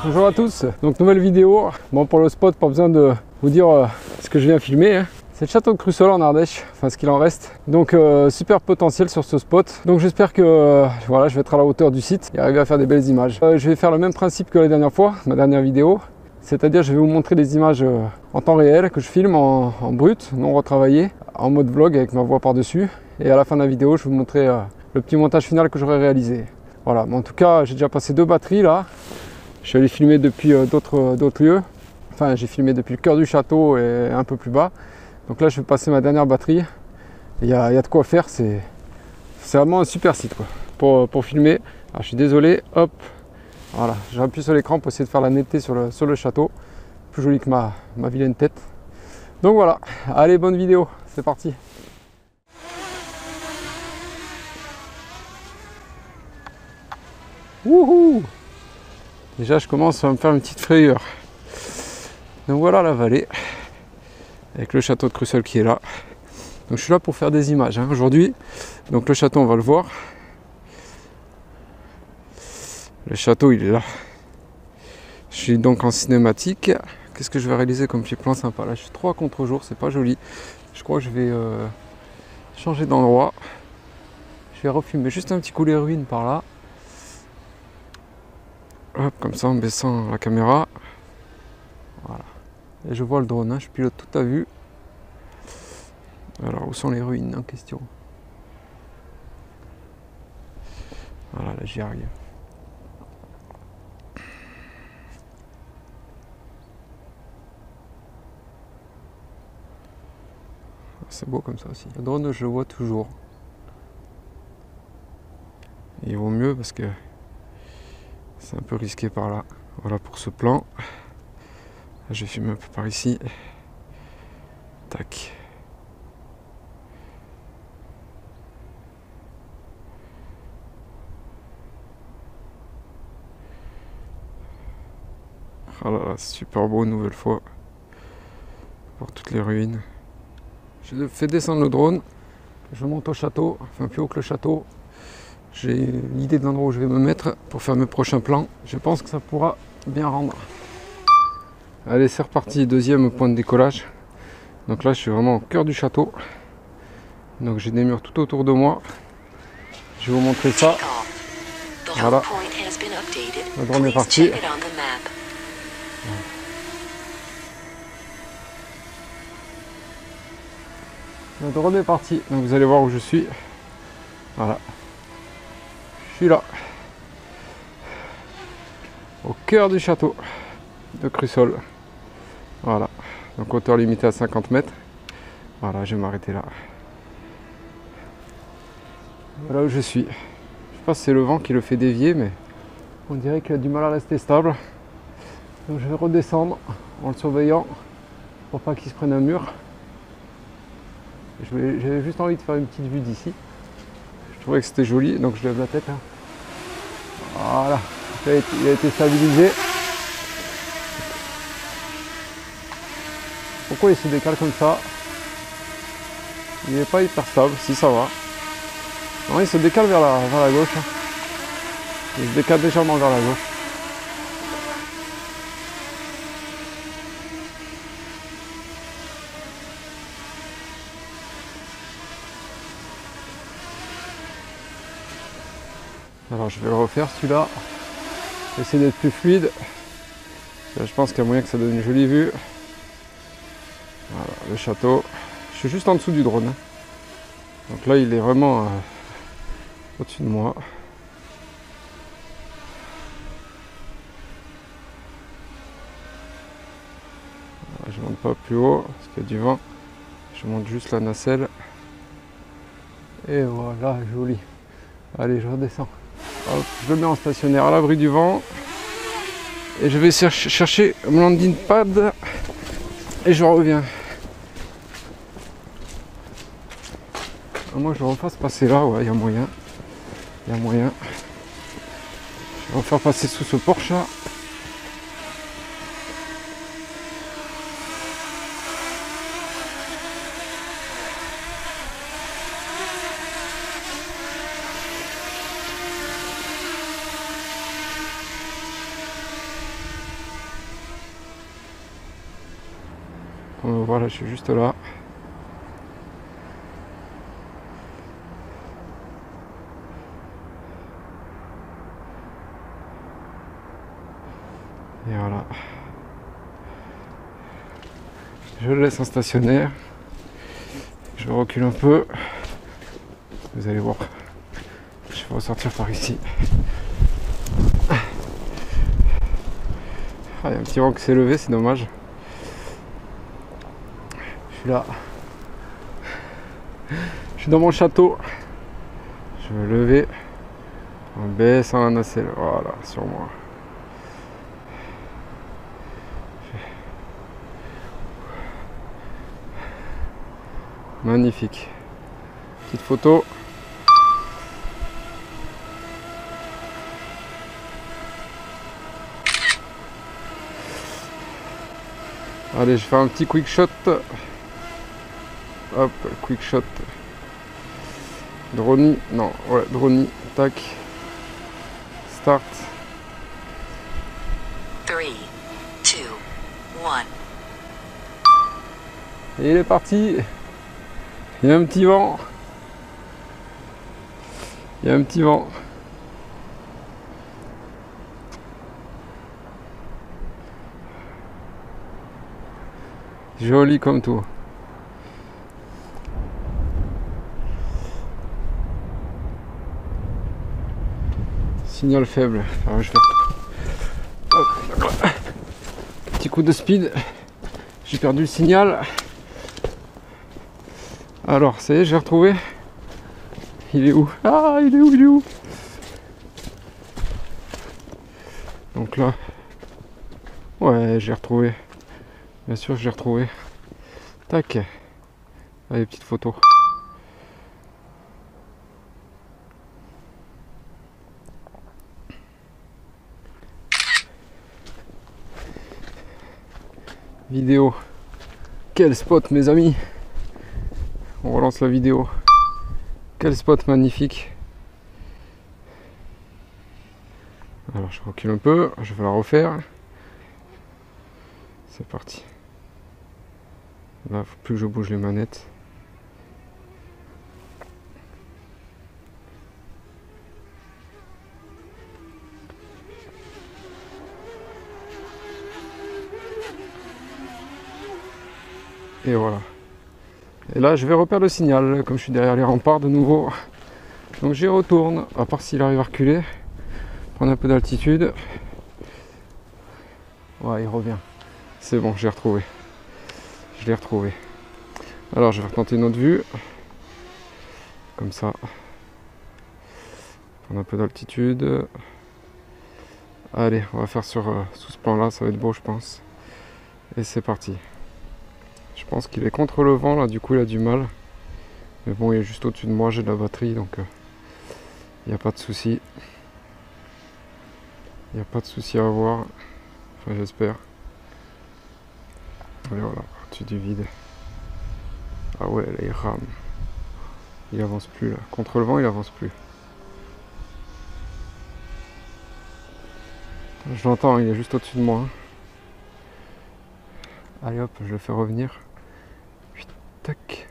Bonjour à tous, donc nouvelle vidéo. Bon, pour le spot, pas besoin de vous dire ce que je viens filmer, hein. C'est le château de Crussol en Ardèche, enfin ce qu'il en reste. Donc super potentiel sur ce spot. Donc j'espère que voilà, je vais être à la hauteur du site et arriver à faire des belles images. Je vais faire le même principe que la dernière fois, ma dernière vidéo. C'est-à-dire je vais vous montrer des images en temps réel que je filme en brut, non retravaillé, en mode vlog avec ma voix par-dessus. Et à la fin de la vidéo, je vais vous montrer le petit montage final que j'aurai réalisé. Voilà, mais en tout cas, j'ai déjà passé 2 batteries là. Je suis allé filmer depuis d'autres lieux. Enfin, j'ai filmé depuis le cœur du château et un peu plus bas. Donc là, je vais passer ma dernière batterie. Il y a de quoi faire. C'est vraiment un super site quoi, pour filmer. Alors, je suis désolé. Hop. Voilà. J'appuie sur l'écran pour essayer de faire la netteté sur le château. Plus joli que ma vilaine tête. Donc voilà. Allez, bonne vidéo. C'est parti. Wouhou! Déjà, je commence à me faire une petite frayeur. Donc voilà la vallée, avec le château de Crussol qui est là. Donc je suis là pour faire des images hein, aujourd'hui. Donc le château, on va le voir. Le château, il est là. Je suis donc en cinématique. Qu'est-ce que je vais réaliser comme petit plan sympa? Là, je suis trop à contre-jour, c'est pas joli. Je crois que je vais changer d'endroit. Je vais refilmer juste un petit coup les ruines par là. Hop, comme ça en baissant la caméra. Voilà. Et je vois le drone, hein, je pilote tout à vue. Alors, où sont les ruines en question? Voilà, là j'y arrive. C'est beau comme ça aussi. Le drone, je le vois toujours. Et il vaut mieux parce que c'est un peu risqué par là. Voilà pour ce plan. Je vais filmer un peu par ici. Tac. Oh là là, c'est super beau une nouvelle fois. Pour toutes les ruines. Je fais descendre le drone. Je monte au château, enfin plus haut que le château. J'ai l'idée de l'endroit où je vais me mettre pour faire mes prochains plans. Je pense que ça pourra bien rendre. Allez, c'est reparti, deuxième point de décollage. Donc là, je suis vraiment au cœur du château. Donc j'ai des murs tout autour de moi. Je vais vous montrer ça. Voilà. Le drone est parti. Le drone est parti. Donc vous allez voir où je suis. Voilà. Je suis là. Au cœur du château de Crussol. Voilà. Donc hauteur limitée à 50 mètres. Voilà, je vais m'arrêter là. Voilà où je suis. Je sais pas si c'est le vent qui le fait dévier, mais on dirait qu'il a du mal à rester stable. Donc je vais redescendre en le surveillant pour pas qu'il se prenne un mur. J'avais juste envie de faire une petite vue d'ici. Je trouvais que c'était joli, donc je lève la tête. Hein. Voilà, il a été stabilisé. Pourquoi il se décale comme ça? Il n'est pas hyper stable, si ça va. Non, il se décale vers la gauche. Il se décale légèrement vers la gauche. Alors je vais le refaire celui-là. Essayer d'être plus fluide. Là, je pense qu'il y a moyen que ça donne une jolie vue. Voilà, le château. Je suis juste en dessous du drone. Donc là, il est vraiment au-dessus de moi. Voilà, je monte pas plus haut parce qu'il y a du vent. Je monte juste la nacelle. Et voilà, joli. Allez, je redescends. Hop, je le mets en stationnaire à l'abri du vent. Et je vais chercher mon landing pad. Et je reviens. Moi je refasse passer là, ouais, il y a moyen. Il y a moyen. Je vais refaire passer sous ce porche là. Voilà, je suis juste là. Et voilà. Je le laisse en stationnaire. Je recule un peu. Vous allez voir. Je vais ressortir par ici. Ah, il y a un petit vent qui s'est levé, c'est dommage. Je suis là. Je suis dans mon château. Je vais me lever en baissant la nacelle. Voilà, sur moi. Magnifique. Petite photo. Allez, je fais un petit quick shot. Hop, quick shot. Drone, non, ouais, drone, tac. Start. 3, 2, 1. Et il est parti. Il y a un petit vent. Il y a un petit vent. Joli comme tout. Signal faible. Alors, je vais faire... Hop, petit coup de speed. J'ai perdu le signal. Alors, ça y est, j'ai retrouvé. Il est où? Ah, il est où? Il est où? Donc là, ouais, j'ai retrouvé. Bien sûr, j'ai retrouvé. Tac. Allez, petite photo. Vidéo. Quel spot, mes amis. On relance la vidéo. Quel spot magnifique. Alors, je recule un peu. Je vais la refaire. C'est parti. Là, faut plus que je bouge les manettes. Et voilà. Et là, je vais reperdre le signal, comme je suis derrière les remparts de nouveau. Donc j'y retourne, à part s'il arrive à reculer. Prendre un peu d'altitude. Ouais, il revient. C'est bon, j'ai retrouvé. Je l'ai retrouvé. Alors, je vais retenter une autre vue. Comme ça. Prendre un peu d'altitude. Allez, on va faire sous ce plan-là, ça va être beau, je pense. Et c'est parti. Je pense qu'il est contre le vent, là, du coup, il a du mal. Mais bon, il est juste au-dessus de moi, j'ai de la batterie, donc il n'y a pas de souci. Il n'y a pas de souci à avoir. Enfin, j'espère. Et voilà, au-dessus du vide. Ah ouais, là, il rame. Il avance plus, là. Contre le vent, il avance plus. Je l'entends, il est juste au-dessus de moi. Allez hop, je le fais revenir. Puis, tac.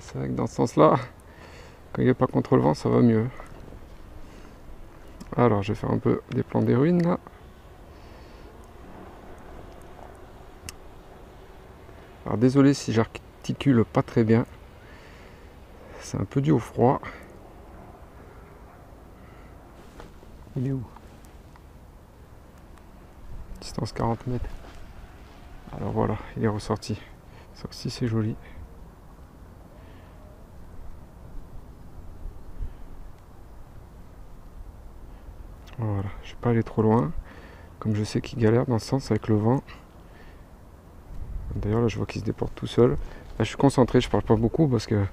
C'est vrai que dans ce sens-là, quand il n'est pas contre le vent, ça va mieux. Alors, je vais faire un peu des plans des ruines, là. Alors, désolé si j'articule pas très bien. C'est un peu dû au froid. Il est où? Distance 40 mètres. Alors voilà, il est ressorti. Ça aussi, c'est joli. Voilà, je vais pas aller trop loin. Comme je sais qu'il galère dans ce sens avec le vent. D'ailleurs, là, je vois qu'il se déporte tout seul. Là, je suis concentré, je parle pas beaucoup parce que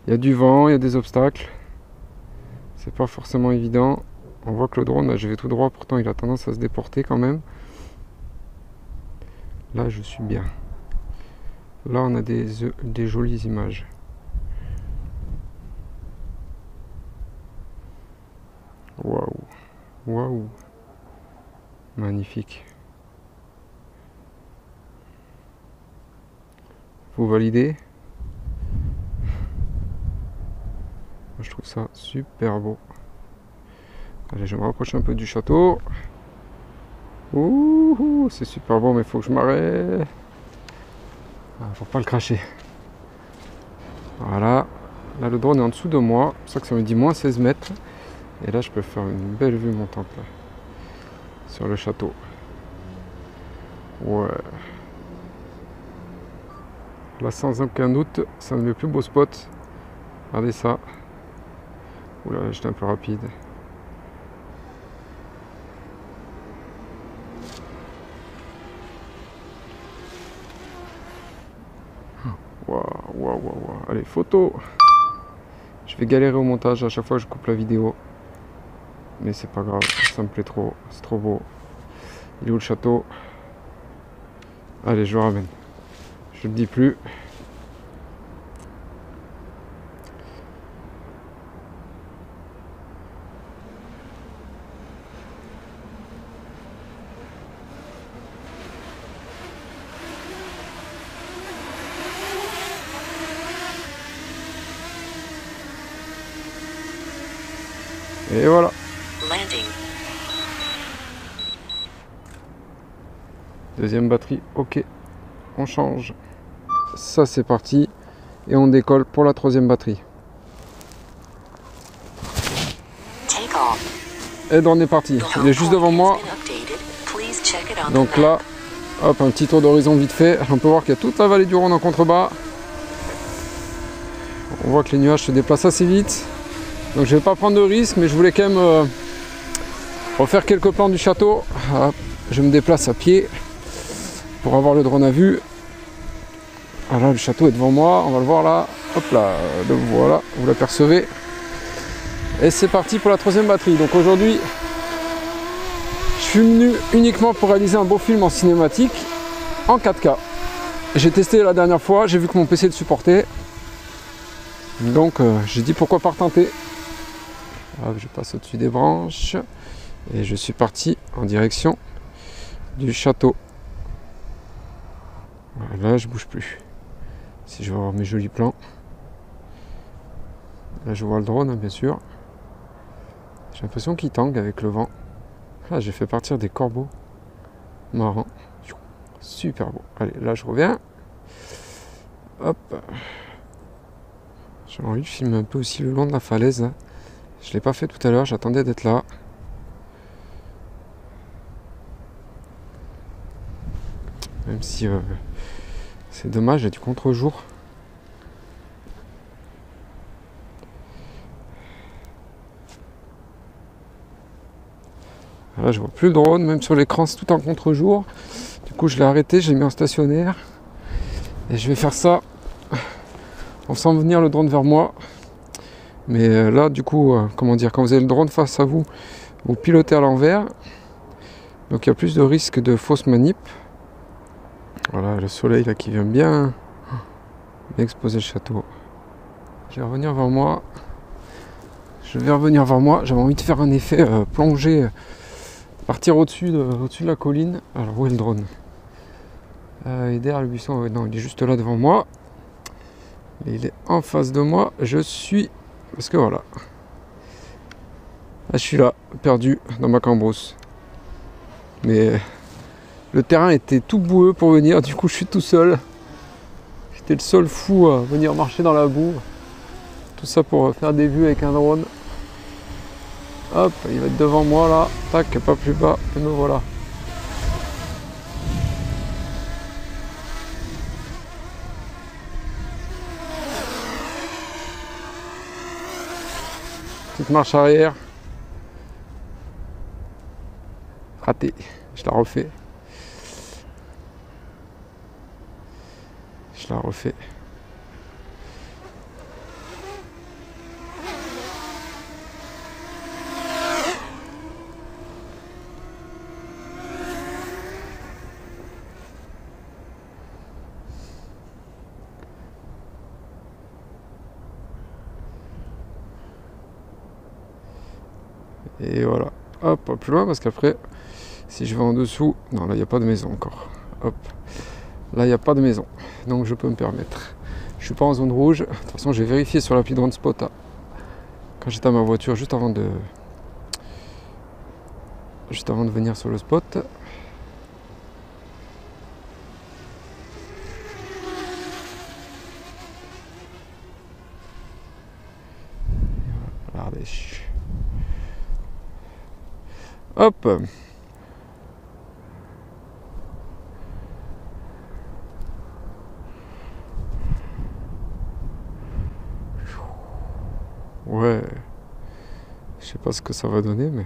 il y a du vent, il y a des obstacles. C'est pas forcément évident. On voit que le drone, là, je vais tout droit, pourtant il a tendance à se déporter quand même. Là, je suis bien. Là, on a des jolies images. Waouh, waouh, magnifique. Vous validez? Je trouve ça super beau. Allez, je vais me rapprocher un peu du château. Ouh, c'est super beau, mais il faut que je m'arrête. Pour pas le cracher. Voilà. Là, le drone est en dessous de moi. C'est pour ça que ça me dit moins 16 mètres. Et là, je peux faire une belle vue montante là, sur le château. Ouais. Là, sans aucun doute, c'est un de mes plus beaux spots. Regardez ça. Oula, j'étais un peu rapide. Waouh, waouh, waouh, waouh. Allez, photo. Je vais galérer au montage à chaque fois que je coupe la vidéo. Mais c'est pas grave, ça me plaît trop. C'est trop beau. Il est où le château? Allez, je le ramène. Je le dis plus. Et voilà. Landing. Deuxième batterie, ok. On change. Ça c'est parti. Et on décolle pour la troisième batterie. Take off. Et on est parti. Il est juste devant moi. Donc là, hop, un petit tour d'horizon vite fait. On peut voir qu'il y a toute la vallée du Rhône en contrebas. On voit que les nuages se déplacent assez vite. Donc je vais pas prendre de risque, mais je voulais quand même refaire quelques plans du château. Hop, je me déplace à pied pour avoir le drone à vue. Voilà, le château est devant moi, on va le voir là. Hop là, le voilà, vous l'apercevez. Et c'est parti pour la troisième batterie. Donc aujourd'hui, je suis venu uniquement pour réaliser un beau film en cinématique en 4K. J'ai testé la dernière fois, j'ai vu que mon PC le supportait. Donc j'ai dit pourquoi pas retenter. Hop, je passe au-dessus des branches et je suis parti en direction du château. Là, je bouge plus. Si je veux avoir mes jolis plans. Là, je vois le drone, hein, bien sûr. J'ai l'impression qu'il tangue avec le vent. Ah, j'ai fait partir des corbeaux marrants. Super beau. Allez, là, je reviens. Hop. J'ai envie de filmer un peu aussi le long de la falaise. Là. Je ne l'ai pas fait tout à l'heure, j'attendais d'être là. Même si c'est dommage, il y a du contre-jour. Là, je vois plus le drone, même sur l'écran, c'est tout en contre-jour. Du coup, je l'ai arrêté, j'ai mis en stationnaire. Et je vais faire ça en faisant venir le drone vers moi. Mais là, du coup, comment dire, quand vous avez le drone face à vous, vous pilotez à l'envers. Donc il y a plus de risque de fausse manip. Voilà, le soleil là qui vient bien exposer le château. Je vais revenir vers moi. J'avais envie de faire un effet plongé, partir au-dessus de la colline. Alors où est le drone? Et derrière le buisson, non, il est juste là devant moi. Et il est en face de moi. Je suis... Parce que voilà. Là, je suis là, perdu dans ma cambrousse. Mais le terrain était tout boueux pour venir, du coup je suis tout seul. J'étais le seul fou à venir marcher dans la boue. Tout ça pour faire des vues avec un drone. Hop, il va être devant moi là. Tac, pas plus bas, et me voilà. Petite marche arrière. Raté, je la refais. Je la refais. Et voilà. Hop, pas plus loin parce qu'après, si je vais en dessous... Non, là, il n'y a pas de maison encore. Hop. Là, il n'y a pas de maison. donc je peux me permettre. Je suis pas en zone rouge. De toute façon, j'ai vérifié sur l'appli Drone Spot quand j'étais à ma voiture juste avant de venir sur le spot. L'Ardèche. Hop. Ouais. Je sais pas ce que ça va donner, mais...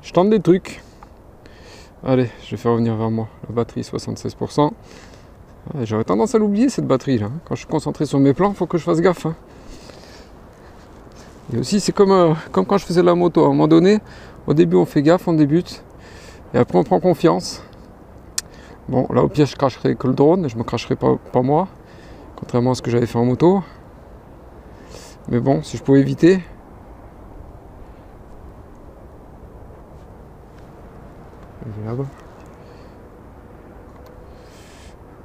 Je tente des trucs. Allez, je vais faire revenir vers moi. La batterie 76%. Ouais, j'aurais tendance à l'oublier cette batterie là. Quand je suis concentré sur mes plans, il faut que je fasse gaffe. Et aussi c'est comme quand je faisais de la moto. À un moment donné, au début on fait gaffe, on débute. Et après on prend confiance. Bon, là au pire je cracherai que le drone, je me cracherai pas moi. Contrairement à ce que j'avais fait en moto. Mais bon, si je pouvais éviter. Là-bas.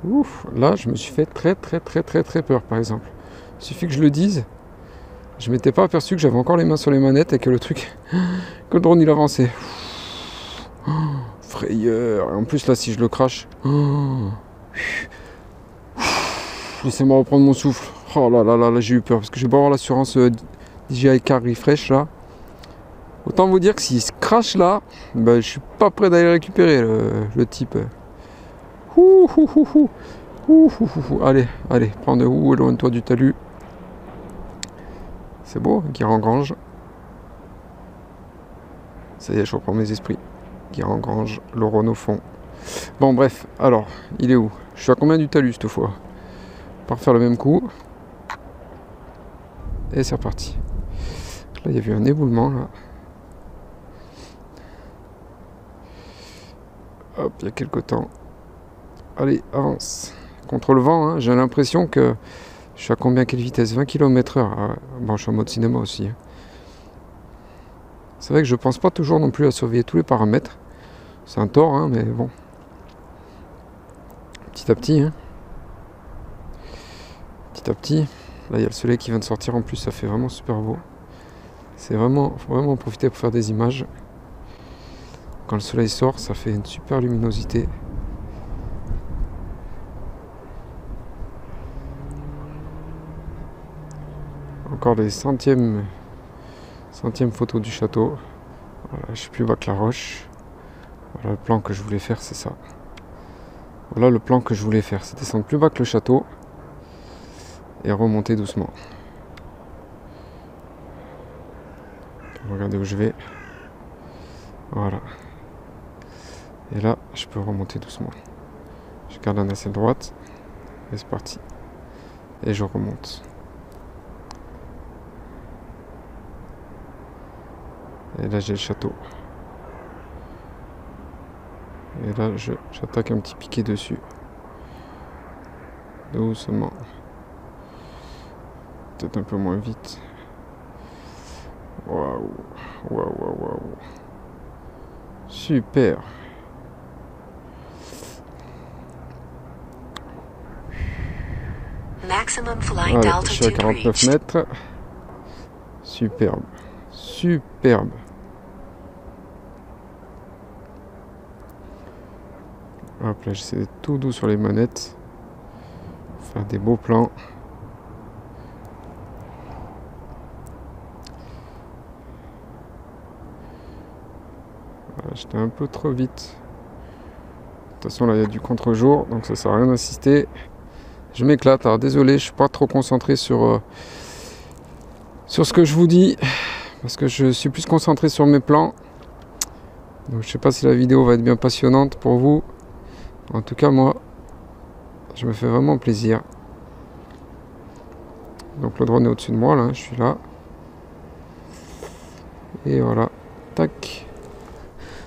Ouf, là je me suis fait très peur par exemple. Il suffit que je le dise. Je m'étais pas aperçu que j'avais encore les mains sur les manettes et que le truc, que le drone il avançait. Frayeur. Et en plus là si je le crache. Laissez-moi reprendre mon souffle. Oh là là j'ai eu peur parce que j'ai beau avoir l'assurance DJI Car Refresh là. Autant vous dire que s'il se crache là, ben, je suis pas prêt d'aller récupérer le type. Allez, prends de où, éloigne-toi du talus. C'est beau, Guirengrange. Ça y est, je reprends mes esprits. Guirengrange, le Rhône au fond. Bon, bref, alors, il est où? Je suis à combien du talus cette fois? On va refaire le même coup. Et c'est reparti. Là, il y a eu un éboulement, là. Hop, il y a quelques temps. Allez, avance. Contre le vent, hein, j'ai l'impression que je suis à combien, quelle vitesse? 20 km/h. Bon, je suis en mode cinéma aussi. Hein. C'est vrai que je pense pas toujours non plus à surveiller tous les paramètres. C'est un tort, hein, mais bon. Petit à petit. Hein. Petit à petit. Là, il y a le soleil qui vient de sortir en plus, ça fait vraiment super beau. C'est vraiment, faut vraiment en profiter pour faire des images. Quand le soleil sort, ça fait une super luminosité. Encore les centièmes photos du château. Voilà, je suis plus bas que la roche. Voilà le plan que je voulais faire, c'est ça. Voilà le plan que je voulais faire, c'est descendre plus bas que le château et remonter doucement. Regardez où je vais. Voilà. Et là, je peux remonter doucement. Je garde la nacelle droite. Et c'est parti. Et je remonte. Et là, j'ai le château. Et là, j'attaque un petit piqué dessus. Doucement. Peut-être un peu moins vite. Waouh. Waouh. Super. Maximum flight Allez, je suis à altitude 49 reached. mètres. Superbe. Superbe. Hop là, j'essaie d'être tout doux sur les manettes. Faire des beaux plans. Voilà, j'étais un peu trop vite. De toute façon, là, il y a du contre-jour, donc ça sert à rien d'insister. Je m'éclate. Alors, désolé, je suis pas trop concentré sur ce que je vous dis. Parce que je suis plus concentré sur mes plans. Donc, je sais pas si la vidéo va être bien passionnante pour vous. En tout cas, moi, je me fais vraiment plaisir. Donc le drone est au-dessus de moi, là, je suis là. Et voilà, tac.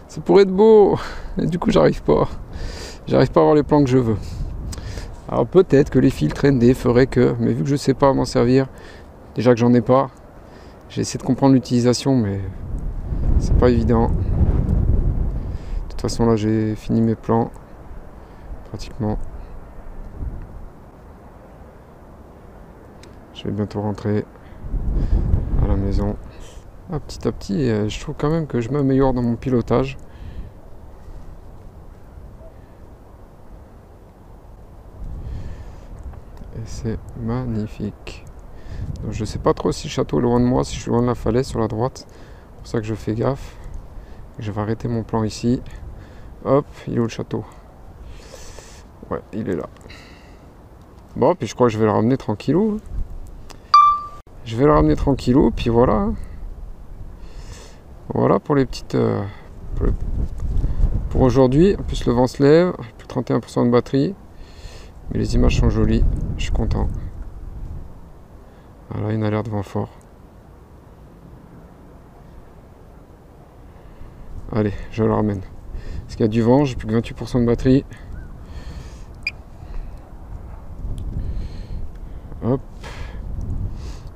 Ça pourrait être beau, mais du coup, j'arrive pas. J'arrive pas à avoir les plans que je veux. Alors peut-être que les filtres ND feraient que, mais vu que je sais pas m'en servir, déjà que j'en ai pas, j'ai essayé de comprendre l'utilisation, mais c'est pas évident. De toute toute façon là j'ai fini mes plans pratiquement. Je vais bientôt rentrer à la maison. Petit à petit, je trouve quand même que je m'améliore dans mon pilotage. Et c'est magnifique. Donc, je sais pas trop si le château est loin de moi, si je suis loin de la falaise sur la droite. C'est pour ça que je fais gaffe. Je vais arrêter mon plan ici. Hop, il est où le château? Ouais, il est là. Bon, puis je crois que je vais le ramener tranquillou. Je vais le ramener tranquillou, puis voilà. Voilà pour les petites... pour aujourd'hui. En plus le vent se lève, plus 31% de batterie. Mais les images sont jolies, je suis content. Voilà, une alerte de vent fort. Allez, je le ramène. Parce qu'il y a du vent, j'ai plus que 28% de batterie. Hop.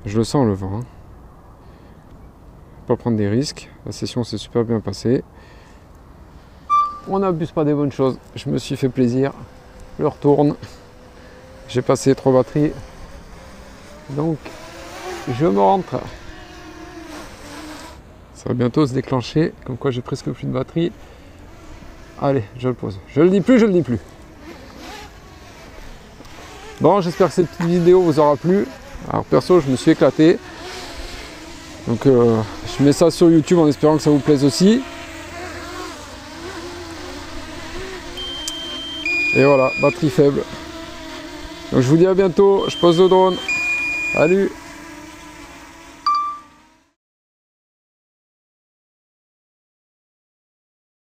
Je le sens le vent. Pas prendre des risques. La session s'est super bien passée. On n'abuse pas des bonnes choses. Je me suis fait plaisir. Je retourne. J'ai passé 3 batteries. Donc, je me rentre. Ça va bientôt se déclencher. Comme quoi, j'ai presque plus de batterie. Allez, je le pose. Je le dis plus, je le dis plus. Bon, j'espère que cette petite vidéo vous aura plu. Alors, perso, je me suis éclaté. Donc, je mets ça sur YouTube en espérant que ça vous plaise aussi. Et voilà, batterie faible. Donc je vous dis à bientôt, je pose le drone. Salut!